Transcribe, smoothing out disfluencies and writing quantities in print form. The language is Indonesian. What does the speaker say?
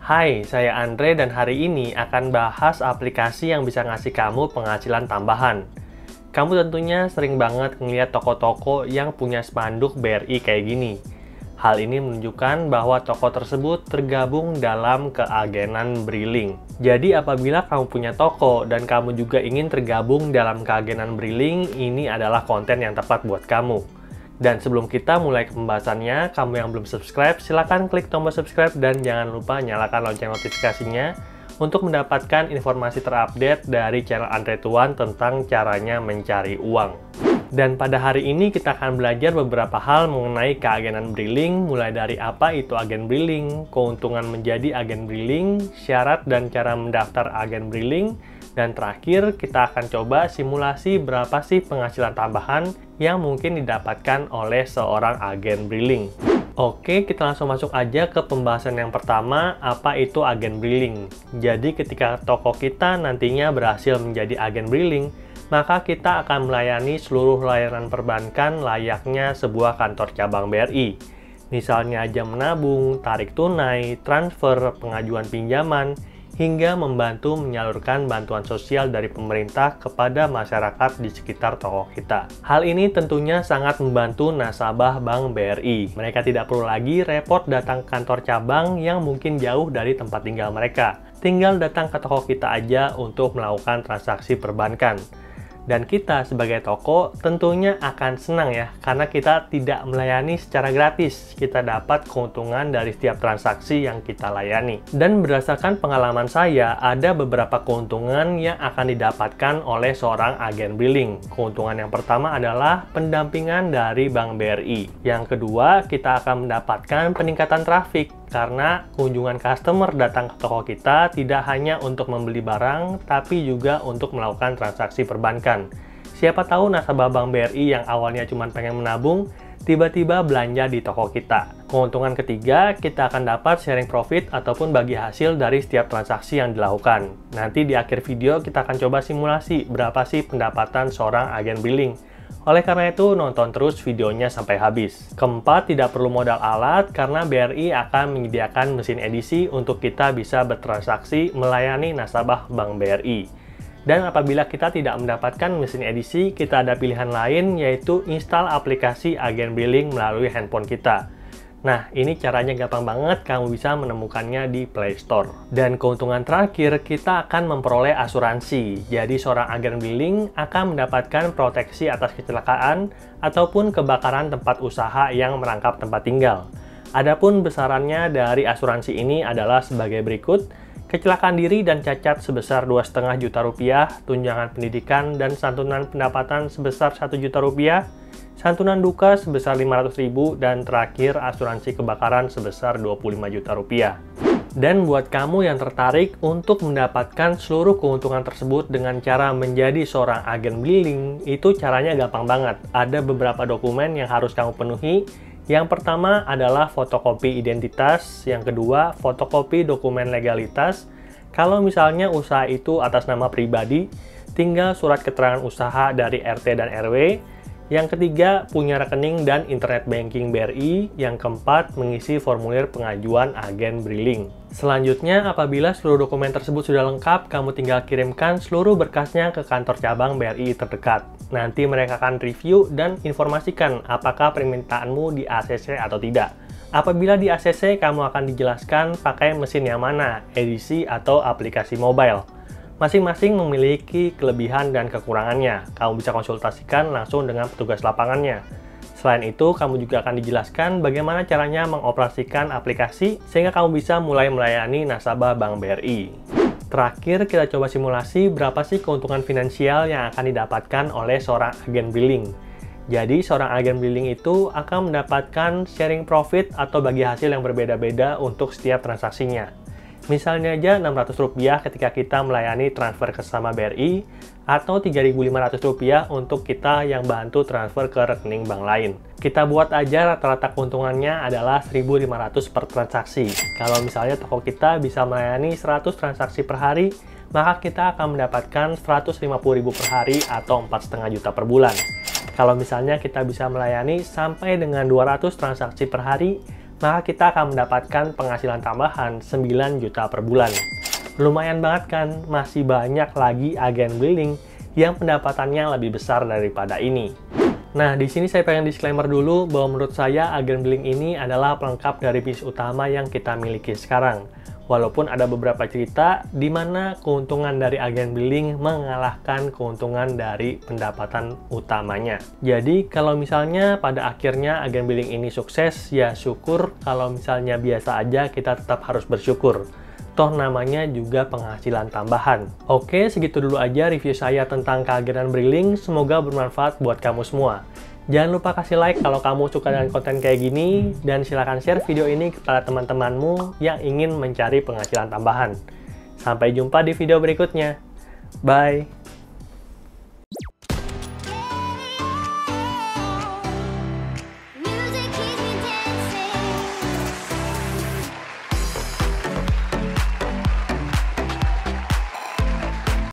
Hai, saya Andre dan hari ini akan bahas aplikasi yang bisa ngasih kamu penghasilan tambahan. Kamu tentunya sering banget ngeliat toko-toko yang punya spanduk BRI kayak gini. Hal ini menunjukkan bahwa toko tersebut tergabung dalam keagenan Briling. Jadi apabila kamu punya toko dan kamu juga ingin tergabung dalam keagenan Briling, ini adalah konten yang tepat buat kamu. Dan sebelum kita mulai ke pembahasannya, kamu yang belum subscribe, silahkan klik tombol subscribe dan jangan lupa nyalakan lonceng notifikasinya untuk mendapatkan informasi terupdate dari channel Andre Tuan tentang caranya mencari uang. Dan pada hari ini kita akan belajar beberapa hal mengenai keagenan Briling, mulai dari apa itu agen Briling, keuntungan menjadi agen Briling, syarat dan cara mendaftar agen Briling, dan terakhir, kita akan coba simulasi berapa sih penghasilan tambahan yang mungkin didapatkan oleh seorang agen Briling. Oke, kita langsung masuk aja ke pembahasan yang pertama, apa itu agen Briling. Jadi ketika toko kita nantinya berhasil menjadi agen Briling, maka kita akan melayani seluruh layanan perbankan layaknya sebuah kantor cabang BRI. Misalnya jam menabung, tarik tunai, transfer, pengajuan pinjaman, hingga membantu menyalurkan bantuan sosial dari pemerintah kepada masyarakat di sekitar toko kita. Hal ini tentunya sangat membantu nasabah Bank BRI. Mereka tidak perlu lagi repot datang ke kantor cabang yang mungkin jauh dari tempat tinggal mereka. Tinggal datang ke toko kita aja untuk melakukan transaksi perbankan. Dan kita sebagai toko tentunya akan senang ya, karena kita tidak melayani secara gratis. Kita dapat keuntungan dari setiap transaksi yang kita layani. Dan berdasarkan pengalaman saya, ada beberapa keuntungan yang akan didapatkan oleh seorang agen Briling. Keuntungan yang pertama adalah pendampingan dari Bank BRI. Yang kedua, kita akan mendapatkan peningkatan trafik. Karena kunjungan customer datang ke toko kita tidak hanya untuk membeli barang, tapi juga untuk melakukan transaksi perbankan. Siapa tahu nasabah Bank BRI yang awalnya cuma pengen menabung, tiba-tiba belanja di toko kita. Keuntungan ketiga, kita akan dapat sharing profit ataupun bagi hasil dari setiap transaksi yang dilakukan. Nanti di akhir video kita akan coba simulasi berapa sih pendapatan seorang agen Briling. Oleh karena itu, nonton terus videonya sampai habis. Keempat, tidak perlu modal alat karena BRI akan menyediakan mesin edisi untuk kita bisa bertransaksi melayani nasabah Bank BRI. Dan apabila kita tidak mendapatkan mesin edisi, kita ada pilihan lain yaitu install aplikasi agen Briling melalui handphone kita. Nah, ini caranya gampang banget, kamu bisa menemukannya di Play Store. Dan keuntungan terakhir, kita akan memperoleh asuransi. Jadi, seorang agen Briling akan mendapatkan proteksi atas kecelakaan ataupun kebakaran tempat usaha yang merangkap tempat tinggal. Adapun besarannya dari asuransi ini adalah sebagai berikut. Kecelakaan diri dan cacat sebesar 2,5 juta rupiah, tunjangan pendidikan dan santunan pendapatan sebesar 1 juta rupiah, santunan duka sebesar 500.000, dan terakhir asuransi kebakaran sebesar 25 juta rupiah. Dan buat kamu yang tertarik untuk mendapatkan seluruh keuntungan tersebut dengan cara menjadi seorang agen Briling, itu caranya gampang banget. Ada beberapa dokumen yang harus kamu penuhi. Yang pertama adalah fotokopi identitas, yang kedua fotokopi dokumen legalitas. Kalau misalnya usaha itu atas nama pribadi, tinggal surat keterangan usaha dari RT dan RW. Yang ketiga, punya rekening dan internet banking BRI. Yang keempat, mengisi formulir pengajuan agen Briling. Selanjutnya, apabila seluruh dokumen tersebut sudah lengkap, kamu tinggal kirimkan seluruh berkasnya ke kantor cabang BRI terdekat. Nanti mereka akan review dan informasikan apakah permintaanmu di ACC atau tidak. Apabila di ACC, kamu akan dijelaskan pakai mesin yang mana, edisi atau aplikasi mobile. Masing-masing memiliki kelebihan dan kekurangannya. Kamu bisa konsultasikan langsung dengan petugas lapangannya. Selain itu, kamu juga akan dijelaskan bagaimana caranya mengoperasikan aplikasi sehingga kamu bisa mulai melayani nasabah Bank BRI. Terakhir, kita coba simulasi berapa sih keuntungan finansial yang akan didapatkan oleh seorang agen Briling. Jadi, seorang agen Briling itu akan mendapatkan sharing profit atau bagi hasil yang berbeda-beda untuk setiap transaksinya. Misalnya aja Rp600 ketika kita melayani transfer ke sesama BRI, atau Rp3.500 untuk kita yang bantu transfer ke rekening bank lain. Kita buat aja rata-rata keuntungannya adalah Rp1.500 per transaksi. Kalau misalnya toko kita bisa melayani 100 transaksi per hari, maka kita akan mendapatkan Rp150.000 per hari atau 4,5 juta per bulan. Kalau misalnya kita bisa melayani sampai dengan 200 transaksi per hari, maka kita akan mendapatkan penghasilan tambahan 9 juta per bulan. Lumayan banget kan, masih banyak lagi agen billing yang pendapatannya lebih besar daripada ini. Nah, di sini saya pengen disclaimer dulu bahwa menurut saya agen billing ini adalah pelengkap dari bisnis utama yang kita miliki sekarang. Walaupun ada beberapa cerita di mana keuntungan dari agen billing mengalahkan keuntungan dari pendapatan utamanya. Jadi, kalau misalnya pada akhirnya agen billing ini sukses, ya syukur. Kalau misalnya biasa aja, kita tetap harus bersyukur. Toh namanya juga penghasilan tambahan. Oke, segitu dulu aja review saya tentang keagenan billing. Semoga bermanfaat buat kamu semua. Jangan lupa kasih like kalau kamu suka dengan konten kayak gini, dan silahkan share video ini kepada teman-temanmu yang ingin mencari penghasilan tambahan. Sampai jumpa di video berikutnya. Bye!